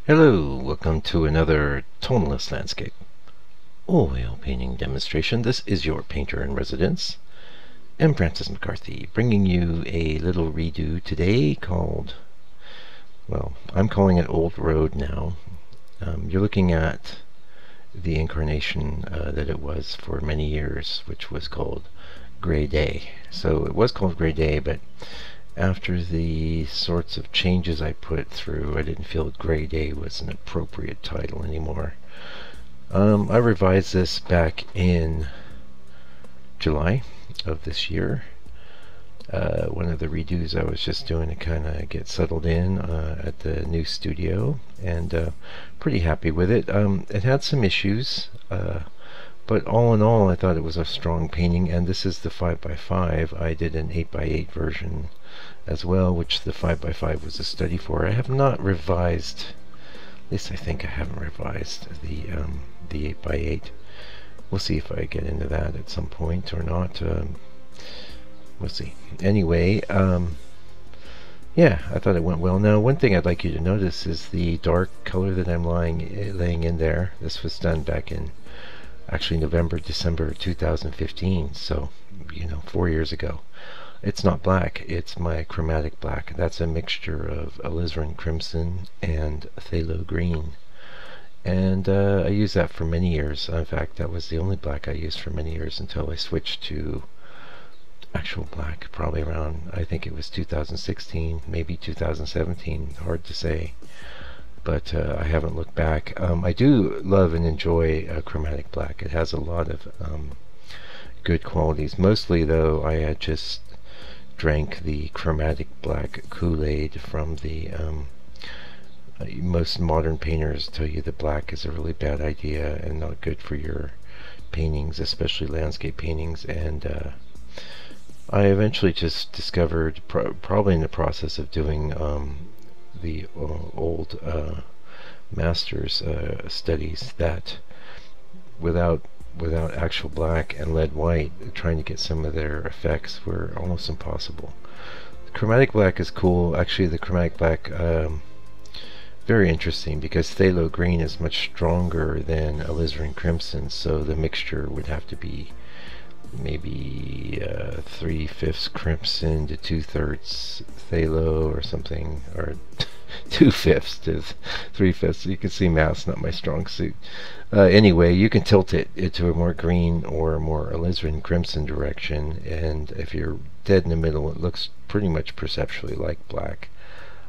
Hello, welcome to another Tonalist landscape oil painting demonstration. This is your painter in residence, M. Francis McCarthy, bringing you a little redo today called, well, I'm calling it Old Road now. You're looking at the incarnation that it was for many years, which was called Gray Day. So it was called Gray Day, but after the sorts of changes I put through, I didn't feel Gray Day was an appropriate title anymore. I revised this back in July of this year. One of the redos I was just doing to kind of get settled in at the new studio, and pretty happy with it. It had some issues, but all in all I thought it was a strong painting, and this is the 5x5. I did an 8x8 version as well, which the 5x5 was a study for. I have not revised, at least I think I haven't revised the 8x8. We'll see if I get into that at some point or not. We'll see. Anyway, yeah, I thought it went well. Now, one thing I'd like you to notice is the dark color that I'm laying in there. This was done back in actually November, December 2015, so 4 years ago. It's not black, it's my chromatic black. That's a mixture of alizarin crimson and phthalo green, and I used that for many years. In fact, that was the only black I used for many years until I switched to actual black, probably around, I think it was 2016, maybe 2017, hard to say, but I haven't looked back. I do love and enjoy chromatic black. It has a lot of good qualities. Mostly though, I had just drank the chromatic black Kool-Aid from the most modern painters tell you that black is a really bad idea and not good for your paintings, especially landscape paintings, and I eventually just discovered, probably in the process of doing the old masters studies, that without actual black and lead white, trying to get some of their effects were almost impossible. The chromatic black is cool. Actually, the chromatic black, very interesting, because phthalo green is much stronger than alizarin crimson, so the mixture would have to be maybe 3/5 crimson to 2/3 phthalo or something, or 2/5 to 3/5. You can see math's not my strong suit. Anyway, you can tilt it into a more green or a more alizarin crimson direction, and if you're dead in the middle, it looks pretty much perceptually like black,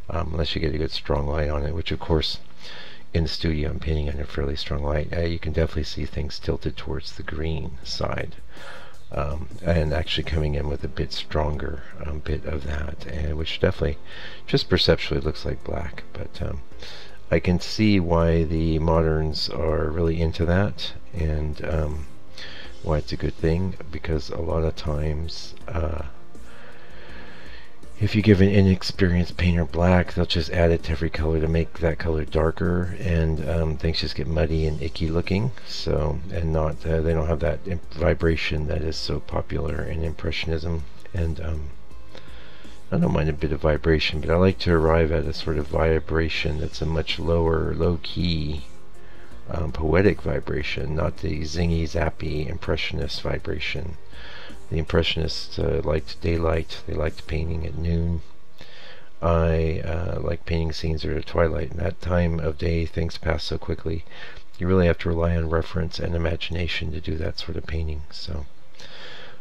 unless you get a good strong light on it, which of course in the studio I'm painting under fairly strong light. You can definitely see things tilted towards the green side, and actually coming in with a bit stronger bit of that, and which definitely just perceptually looks like black. But I can see why the moderns are really into that, and why it's a good thing, because a lot of times if you give an inexperienced painter black, they'll just add it to every color to make that color darker, and things just get muddy and icky looking. So, and not they don't have that vibration that is so popular in Impressionism. And I don't mind a bit of vibration, but I like to arrive at a sort of vibration that's a much lower, low-key, poetic vibration, not the zingy, zappy, impressionist vibration. The Impressionists liked daylight. They liked painting at noon. I like painting scenes at twilight. In that time of day, things pass so quickly. You really have to rely on reference and imagination to do that sort of painting. So,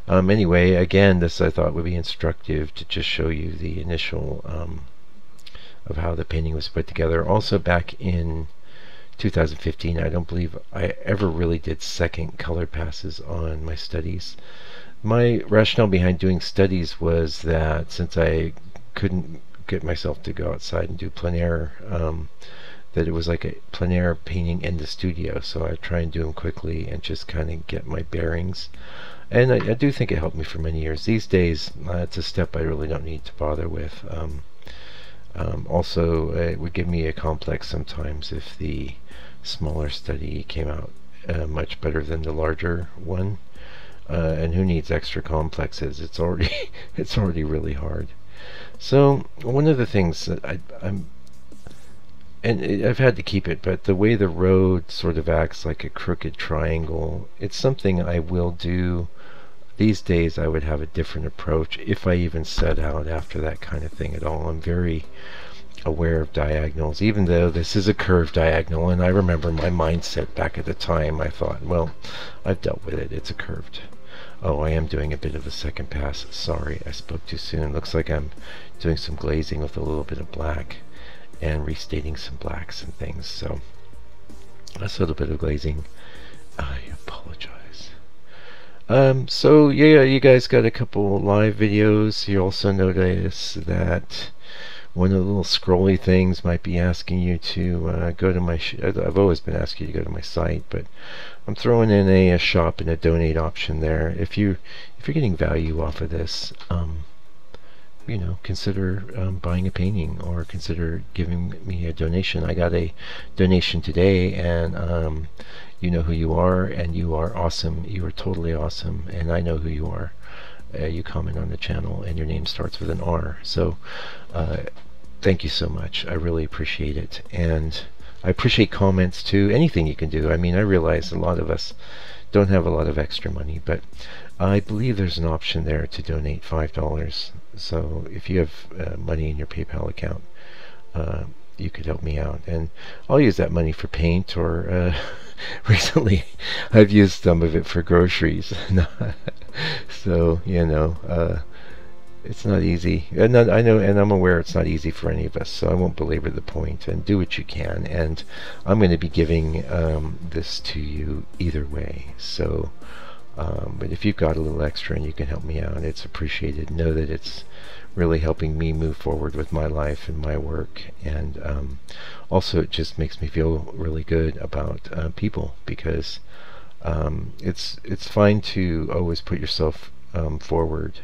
anyway, again, this I thought would be instructive to just show you the initial of how the painting was put together. Also, back in 2015, I don't believe I ever really did second color passes on my studies. My rationale behind doing studies was that since I couldn't get myself to go outside and do plein air, that it was like a plein air painting in the studio, so I try and do them quickly and just kind of get my bearings. And I do think it helped me for many years. These days, it's a step I really don't need to bother with. Also, it would give me a complex sometimes if the smaller study came out much better than the larger one. And who needs extra complexes? It's already really hard. So one of the things that I'm and I've had to keep it, but the way the road sort of acts like a crooked triangle, it's something I will do. These days I would have a different approach if I even set out after that kind of thing at all. I'm very aware of diagonals, even though this is a curved diagonal, and I remember my mindset back at the time. I thought, well, I've dealt with it, it's a curved. Oh, I am doing a bit of a second pass. Sorry, I spoke too soon. Looks like I'm doing some glazing with a little bit of black and restating some blacks and things. So that's a little bit of glazing. I apologize. So yeah, you guys got a couple live videos. You also notice that one of the little scrolly things might be asking you to go to my I've always been asking you to go to my site, but I'm throwing in a shop and a donate option there. If you're getting value off of this, you know, consider buying a painting, or consider giving me a donation. I got a donation today, and you know who you are, and you are awesome. You are totally awesome, and I know who you are. You comment on the channel, and your name starts with an R. So thank you so much. I really appreciate it, and I appreciate comments too. Anything you can do. I mean, I realize a lot of us don't have a lot of extra money, but I believe there's an option there to donate $5. So if you have money in your PayPal account, you could help me out, and I'll use that money for paint, or recently I've used some of it for groceries. So you know, it's not easy, and I know, and I'm aware it's not easy for any of us, so I won't belabor the point, and do what you can. And I'm going to be giving this to you either way. So but if you've got a little extra and you can help me out, it's appreciated. Know that it's really helping me move forward with my life and my work, and also it just makes me feel really good about people, because it's fine to always put yourself forward.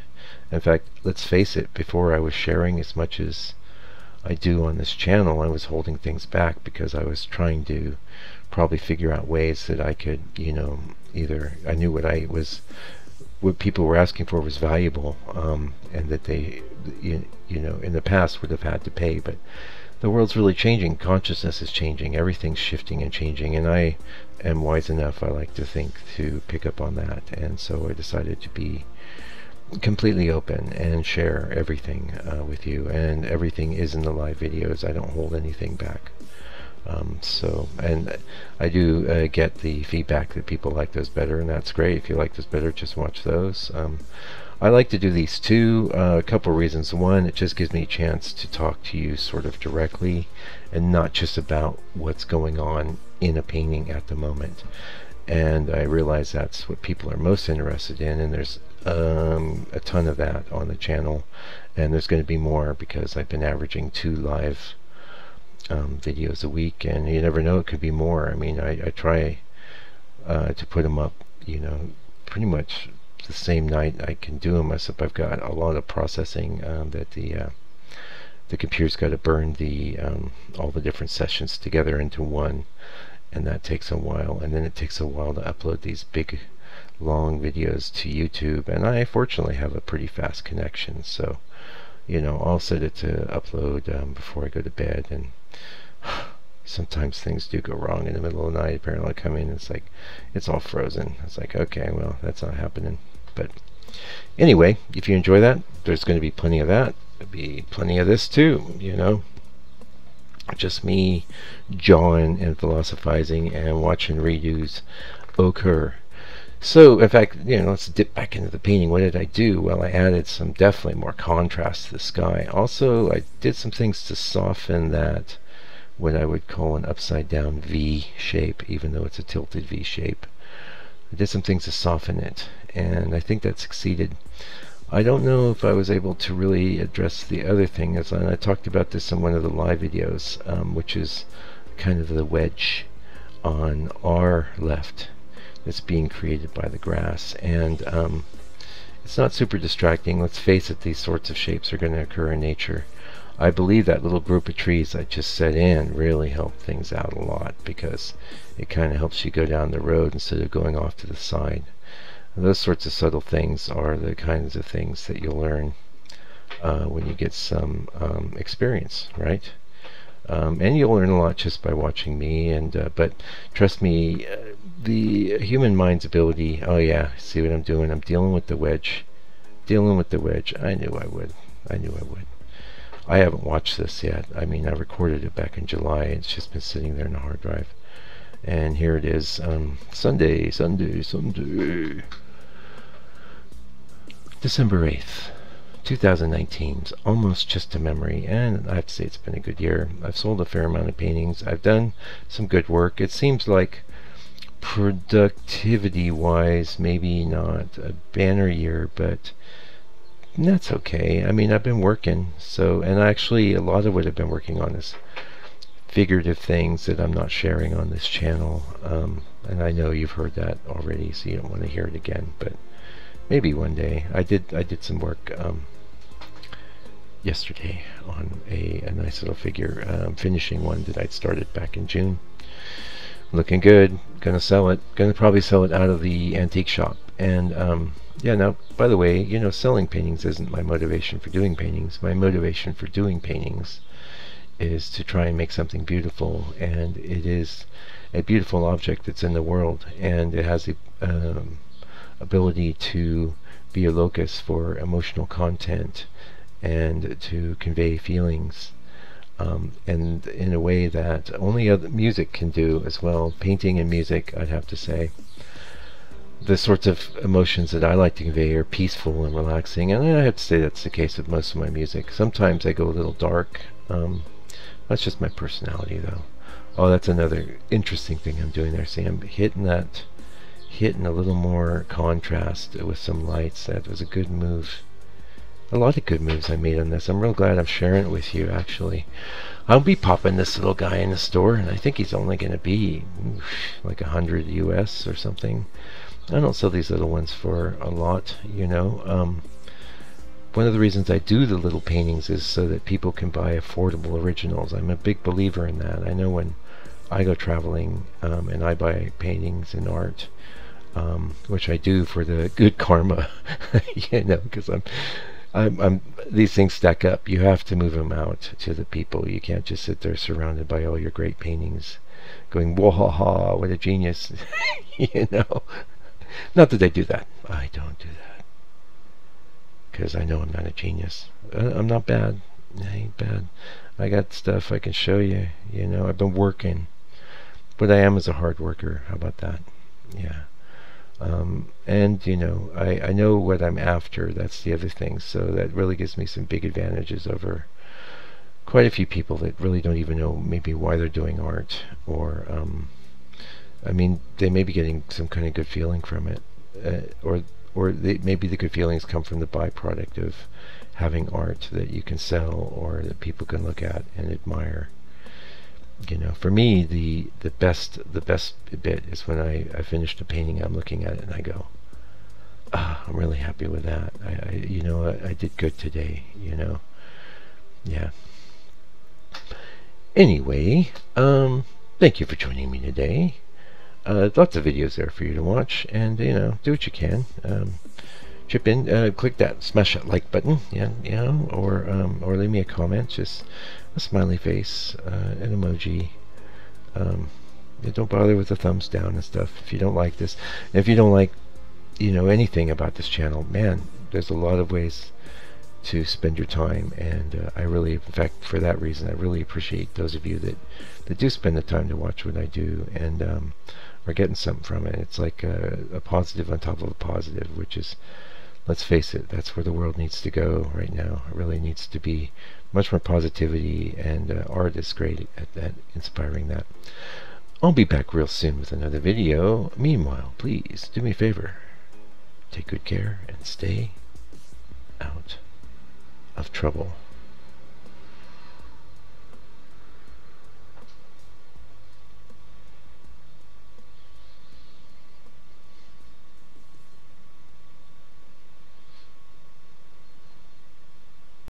In fact, let's face it, before I was sharing as much as I do on this channel, I was holding things back because I was trying to probably figure out ways that I could, you know, either I knew what people were asking for was valuable, and that they, you know, in the past would have had to pay. But the world's really changing. Consciousness is changing. Everything's shifting and changing, and I am wise enough, I like to think, to pick up on that. And so I decided to be completely open and share everything with you, and everything is in the live videos. I don't hold anything back. So, and I do get the feedback that people like those better, and that's great. If you like those better, just watch those. I like to do these too, a couple reasons. One, it just gives me a chance to talk to you sort of directly, and not just about what's going on in a painting at the moment. And I realize that's what people are most interested in, and there's a ton of that on the channel, and there's going to be more, because I've been averaging 2 live videos a week, and you never know, it could be more. I mean, I try to put them up, you know, pretty much the same night I can do them, except I've got a lot of processing that the computer's got to burn the all the different sessions together into one, and that takes a while, and then it takes a while to upload these big long videos to YouTube, and I fortunately have a pretty fast connection, so you know, I'll set it to upload before I go to bed, and sometimes things do go wrong in the middle of the night. Apparently I come in, it's like it's all frozen. It's like, okay, well, that's not happening. But anyway, if you enjoy that, there's going to be plenty of that. There'll be plenty of this too, you know, just me jawing and philosophizing and watching redos occur. So, in fact, you know, let's dip back into the painting. What did I do? Well, I added some definitely more contrast to the sky. Also, I did some things to soften that, what I would call an upside down V shape, even though it's a tilted V shape. I did some things to soften it, and I think that succeeded. I don't know if I was able to really address the other thing, as I talked about this in one of the live videos, which is kind of the wedge on our left that's being created by the grass, and it's not super distracting. Let's face it, these sorts of shapes are going to occur in nature. I believe that little group of trees I just set in really helped things out a lot, because it kind of helps you go down the road instead of going off to the side. And those sorts of subtle things are the kinds of things that you'll learn when you get some experience, right? And you'll learn a lot just by watching me. And but trust me, the human mind's ability. Oh yeah, see what I'm doing? I'm dealing with the wedge. Dealing with the wedge. I knew I would. I knew I would. I haven't watched this yet. I mean, I recorded it back in July. It's just been sitting there in the hard drive. And here it is. Sunday. December 8th. 2019 is almost just a memory, and I have to say it's been a good year. I've sold a fair amount of paintings. I've done some good work. It seems like productivity wise maybe not a banner year, but that's okay. I mean, I've been working, so, and actually a lot of what I've been working on is figurative things that I'm not sharing on this channel, and I know you've heard that already, so you don't want to hear it again, but maybe one day. I did some work yesterday on a nice little figure, finishing one that I'd started back in June. Looking good. Gonna sell it. Gonna probably sell it out of the antique shop. And yeah, now, by the way, you know, selling paintings isn't my motivation for doing paintings. My motivation for doing paintings is to try and make something beautiful, and it is a beautiful object that's in the world, and it has the ability to be a locus for emotional content and to convey feelings, and in a way that only other music can do as well. Painting and music, I'd have to say, the sorts of emotions that I like to convey are peaceful and relaxing, and I have to say that's the case with most of my music. Sometimes I go a little dark. That's just my personality, though. Oh, that's another interesting thing I'm doing there. See, I'm hitting a little more contrast with some lights. That was a good move. A lot of good moves I made on this. I'm real glad I'm sharing it with you, actually. I'll be popping this little guy in the store, and I think he's only going to be like 100 US or something. I don't sell these little ones for a lot, you know. One of the reasons I do the little paintings is so that people can buy affordable originals. I'm a big believer in that. I know when I go traveling and I buy paintings and art, which I do for the good karma, you know, because I'm these things stack up. You have to move them out to the people. You can't just sit there surrounded by all your great paintings going, whoa, ha, ha, what a genius. You know, not that I do that. I don't do that, because I know I'm not a genius. I'm not bad. I ain't bad. I got stuff I can show you. You know, I've been working. What I am is a hard worker. How about that? Yeah. And, you know, I know what I'm after. That's the other thing. So that really gives me some big advantages over quite a few people that really don't even know maybe why they're doing art. Or, I mean, they may be getting some kind of good feeling from it. Or maybe the good feelings come from the byproduct of having art that you can sell or that people can look at and admire. You know, for me, the best bit is when I finish the painting. I'm looking at it and I go, I'm really happy with that. You know, I did good today. You know, yeah. Anyway, thank you for joining me today. Lots of videos there for you to watch, and you know, do what you can. Chip in, click that, smash that like button, yeah, or leave me a comment, just a smiley face, an emoji. Don't bother with the thumbs down and stuff if you don't like this. And if you don't like, you know, anything about this channel, man, there's a lot of ways to spend your time, and I really, in fact, for that reason, I really appreciate those of you that do spend the time to watch what I do and are getting something from it. It's like a positive on top of a positive, which is, let's face it, that's where the world needs to go right now. It really needs to be much more positivity, and art is great at that, inspiring that. I'll be back real soon with another video. Meanwhile, please do me a favor. Take good care and stay out of trouble.